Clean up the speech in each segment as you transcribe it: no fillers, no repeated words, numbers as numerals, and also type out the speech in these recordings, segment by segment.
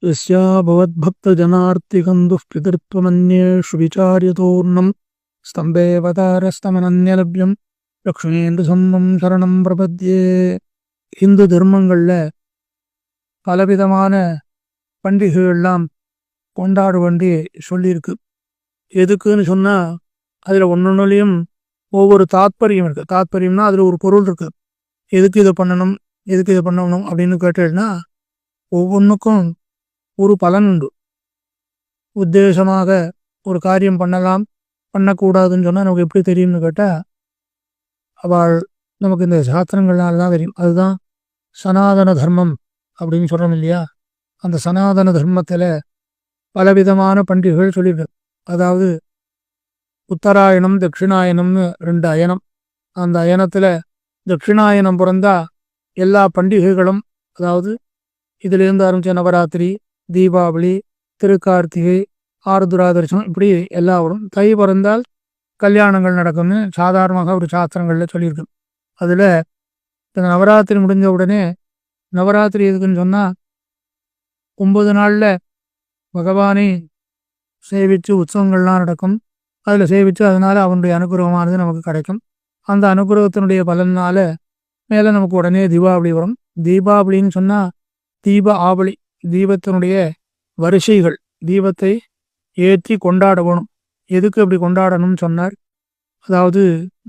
यस्या भवद्भक्तजनार्तिकन्दुः पितृत्वमन्येषु विचार्यतोऽर्णं स्तम्भेवतारस्तमनन्यलभ्यं லக்ஷ்மீந்து சம்மம் சரணம் பிரபத்யே. இந்து தர்மங்களில் பலவிதமான பண்டிகைகள்லாம் கொண்டாட வேண்டி சொல்லியிருக்கு. எதுக்குன்னு சொன்னால் அதில் ஒன்னொன்னுலையும் ஒவ்வொரு தாத்பரியம் இருக்குது. தாத்பரியம்னா அதில் ஒரு பொருள் இருக்குது. எதுக்கு இதை பண்ணணும், எதுக்கு இதை பண்ணணும் அப்படின்னு கேட்டேன்னா ஒவ்வொன்றுக்கும் ஒரு பலன் உண்டு. உத்தேசமாக ஒரு காரியம் பண்ணலாம், பண்ணக்கூடாதுன்னு சொன்னால் நமக்கு எப்படி தெரியும்னு கேட்டால் அவள் நமக்கு இந்த சாஸ்திரங்கள்னால தான் தெரியும். அதுதான் சனாதன தர்மம் அப்படின்னு சொல்கிறோம் இல்லையா. அந்த சனாதன தர்மத்தில் பலவிதமான பண்டிகைகள் சொல்லியிருக்கு. அதாவது உத்தராயணம் தட்சிணாயணம்னு 2 அயனம். அந்த அயனத்தில் தட்சிணாயனம் பிறந்தா எல்லா பண்டிகைகளும், அதாவது இதிலேருந்து ஆரம்பித்த நவராத்திரி, தீபாவளி, திருக்கார்த்திகை, ஆருத்ரா தரிசனம், இப்படி எல்லா வரும். தை பிறந்தால் கல்யாணங்கள் நடக்கும்னு சாதாரணமாக ஒரு சாஸ்திரங்களில் சொல்லியிருக்கு. அதில் இந்த நவராத்திரி முடிஞ்ச உடனே, நவராத்திரி எதுக்குன்னு சொன்னால் 9 நாளில் பகவானை சேவித்து உற்சவங்கள்லாம் நடக்கும். அதில் சேவித்து அதனால் அவனுடைய அனுகிரகமானது நமக்கு கிடைக்கும். அந்த அனுகிரகத்தினுடைய பலனால் மேலே நமக்கு உடனே தீபாவளி வரும். தீபாவளின்னு சொன்னால் தீப ஆவளி, தீபத்தினுடைய வரிசைகள், தீபத்தை ஏற்றி கொண்டாட வேணும். எதுக்கு அப்படி கொண்டாடணும்னு சொன்னார். அதாவது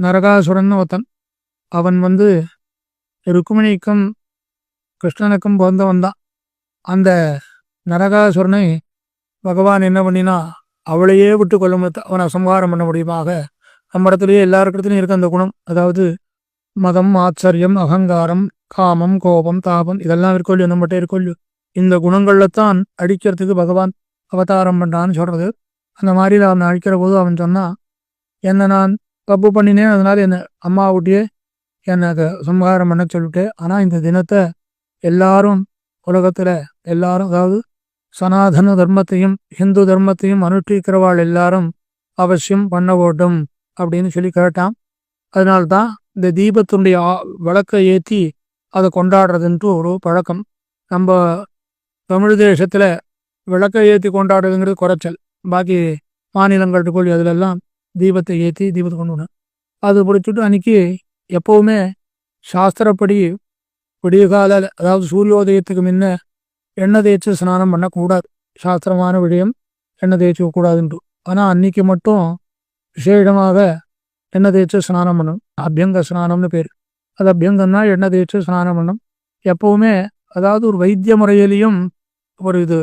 நரகாசுரன் ஒருத்தன், அவன் ருக்மிணிக்கும் கிருஷ்ணனுக்கும் பிறந்தவன் தான். அந்த நரகாசுரனை பகவான் என்ன பண்ணினா, அவளையே விட்டு கொள்ள அவனை சம்ஹாரம் பண்ண முடியுமாக. நம்ம இடத்துலையே எல்லாருக்கிடத்துலையும் இருக்க அந்த குணம். அதாவது மதம், ஆச்சரியம், அகங்காரம், காமம், கோபம், தாபம், இதெல்லாம் இருக்கொல்லு, நம்மகிட்ட இருக்கொல்லு. இந்த குணங்களில் தான் அடிக்கிறதுக்கு பகவான் அவதாரம் பண்ணான்னு சொல்கிறது. அந்த மாதிரி அவன் அழிக்கிற போது அவன் சொன்னான், என்னை நான் தப்பு பண்ணினேன், அதனால என்னை அம்மா ஊட்டியே என்னை அதை சம்ஹாரம் பண்ண சொல்லிட்டேன். ஆனால் இந்த தினத்தை எல்லாரும் உலகத்தில் எல்லாரும், அதாவது சனாதன தர்மத்தையும் ஹிந்து தர்மத்தையும் அனுஷ்டிக்கிறவாள் எல்லாரும் அவசியம் பண்ண வேண்டும் அப்படின்னு சொல்லி கேட்டான். அதனால்தான் இந்த தீபத்தினுடைய விளக்கை ஏற்றி அதை கொண்டாடுறதுன்ட்டு ஒரு பழக்கம். நம்ம தமிழ் தேசத்தில் விளக்கை ஏற்றி கொண்டாடுறதுங்கிறது குறைச்சல். பாக்கி மாநிலங்களுக்கு அதிலெல்லாம் தீபத்தை ஏற்றி தீபத்தை கொண்டு வரணும். அது பிடிச்சிட்டு அன்றைக்கி எப்போவுமே சாஸ்திரப்படி விடிய கால, அதாவது சூரியோதயத்துக்கு முன்ன எண்ணெய் தேய்ச்சி ஸ்நானம் பண்ணக்கூடாது. சாஸ்திரமான விடயம் எண்ணெய் தேய்ச்சிக்கூடாதுன்ட்டு. ஆனால் அன்றைக்கி மட்டும் விசேஷமாக எண்ணெய் தேய்ச்சி ஸ்நானம் பண்ணணும். அபியங்க ஸ்நானம்னு பேர். அது அபியங்கன்னா எண்ணெய் தேய்ச்சி ஸ்நானம் பண்ணணும் எப்போவுமே. அதாவது ஒரு வைத்திய முறையிலையும் ஒரு இது